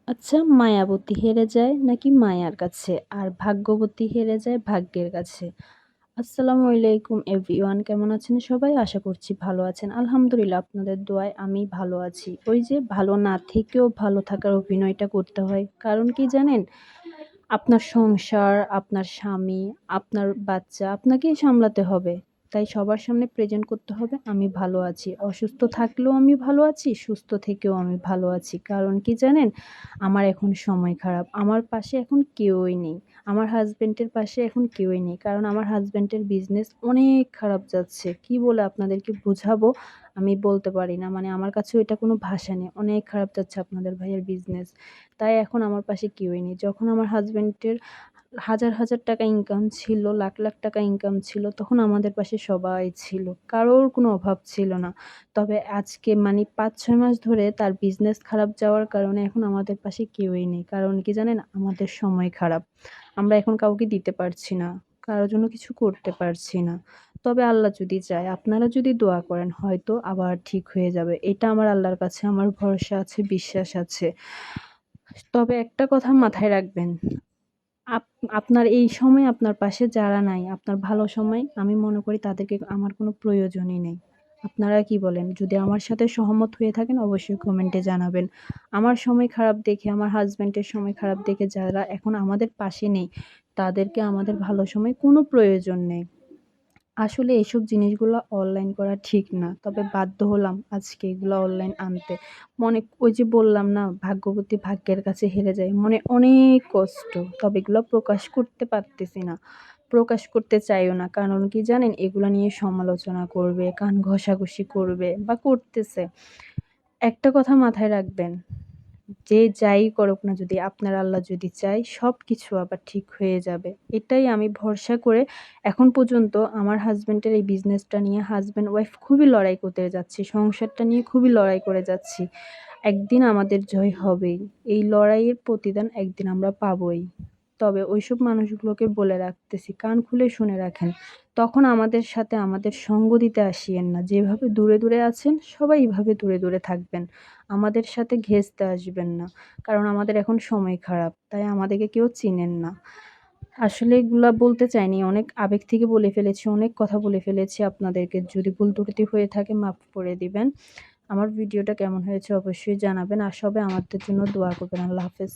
আচ্ছা, মায়াবতী হেরে যায় নাকি মায়ার কাছে? আর ভাগ্যবতী হেরে যায় ভাগ্যের কাছে? আসসালামু আলাইকুম এভরিওয়ান, কেমন আছেন সবাই? আশা করছি ভালো আছেন। আলহামদুলিল্লাহ আপনাদের দোয়ায় আমি ভালো আছি। ওই যে ভালো না থেকেও ভালো থাকার অভিনয়টা করতে হয়। কারণ কি জানেন? আপনার সংসার, আপনার স্বামী, আপনার বাচ্চা আপনাকেই সামলাতে হবে। তাই সবার সামনে প্রেজেন্ট করতে হবে আমি ভালো আছি। অসুস্থ থাকলেও আমি ভালো আছি, সুস্থ থেকেও আমি ভালো আছি। কারণ কি জানেন? আমার এখন সময় খারাপ। আমার পাশে এখন কেউই নেই। আমার হাসব্যান্ডের পাশে এখন কেউই নেই। কারণ আমার হাসব্যান্ডের বিজনেস অনেক খারাপ যাচ্ছে। কি বলে আপনাদেরকে বুঝাবো আমি বলতে পারি না। মানে আমার কাছেও এটা কোনো ভাষা নেই। অনেক খারাপ যাচ্ছে আপনাদের ভাইয়ের বিজনেস। তাই এখন আমার পাশে কেউই নেই। যখন আমার হাসব্যান্ডের হাজার, হাজার টাকা ইনকাম ছিল, লাখ, লাখ টাকা ইনকাম ছিল, তখন আমাদের পাশে সবাই ছিল। কারোর কোনো অভাব ছিল না। তবে আজকে মানে ৫-৬ মাস ধরে তার বিজনেস খারাপ যাওয়ার কারণে এখন আমাদের পাশে কেউই নেই। কারণ কি জানেন? আমাদের সময় খারাপ। আমরা এখন কাউকে দিতে পারছি না। কারো জন্য কিছু করতে পারছি না। তবে আল্লাহ যদি চায়, আপনারা যদি দোয়া করেন হয়তো আবার ঠিক হয়ে যাবে। এটা আমার আল্লাহর কাছে আমার ভরসা আছে, বিশ্বাস আছে। তবে একটা কথা মাথায় রাখবেন, আপ আপনার এই সময় আপনার পাশে যারা নাই, আপনার ভালো সময় আমি মনে করি তাদেরকে আমার কোনো প্রয়োজনই নেই। আপনারা কি বলেন? যদি আমার সাথে সহমত হয়ে থাকেন অবশ্যই কমেন্টে জানাবেন। আমার সময় খারাপ দেখে, আমার হাসব্যান্ডের সময় খারাপ দেখে যারা এখন আমাদের পাশে নেই, তাদেরকে আমাদের ভালো সময় কোনো প্রয়োজন নেই। আসলে এসব জিনিসগুলা অনলাইন করা ঠিক না। তবে বাধ্য হলাম আজকে এগুলা অনলাইন আনতে। মনে ওই যে বললাম না ভাগ্যবতী ভাগ্যের কাছে হেরে যায়। মনে অনেক কষ্ট। তবে এগুলা প্রকাশ করতে পারতেছি না। প্রকাশ করতে চাইও না। কারণ কি জানেন? এগুলা নিয়ে সমালোচনা করবে, কান ঘষাঘষি করবে বা করতেছে। একটা কথা মাথায় রাখবেন, যে যাই করুক না যদি আপনার আল্লাহ যদি চায় সবকিছু আবার ঠিক হয়ে যাবে। এটাই আমি ভরসা করে এখন পর্যন্ত আমার হাসব্যান্ডের এই বিজনেসটা নিয়ে হাসব্যান্ড ওয়াইফ খুবই লড়াই করতে যাচ্ছি। সংসারটা নিয়ে খুবই লড়াই করে যাচ্ছি। একদিন আমাদের জয় হবেই। এই লড়াইয়ের প্রতিদান একদিন আমরা পাবোই। তবে ওইসব মানুষগুলোকে বলে রাখতেছি, কান খুলে শুনে রাখেন। তখন আমাদের সাথে আমাদের সঙ্গ দিতে আসিয়েন না। যেভাবে দূরে, দূরে আছেন সবাই এভাবে দূরে, দূরে থাকবেন। আমাদের সাথে ঘেঁষতে আসবেন না। কারণ আমাদের এখন সময় খারাপ। তাই আমাদেরকে কেউ চিনেন না। আসলে এগুলা বলতে চাইনি। অনেক আবেগ থেকে বলে ফেলেছি, অনেক কথা বলে ফেলেছি আপনাদেরকে। যদি ভুল ত্রুটি হয়ে থাকে মাফ করে দিবেন। আমার ভিডিওটা কেমন হয়েছে অবশ্যই জানাবেন। আর সবাই আমাদের জন্য দোয়া করবেন। আল্লাহ হাফেজ।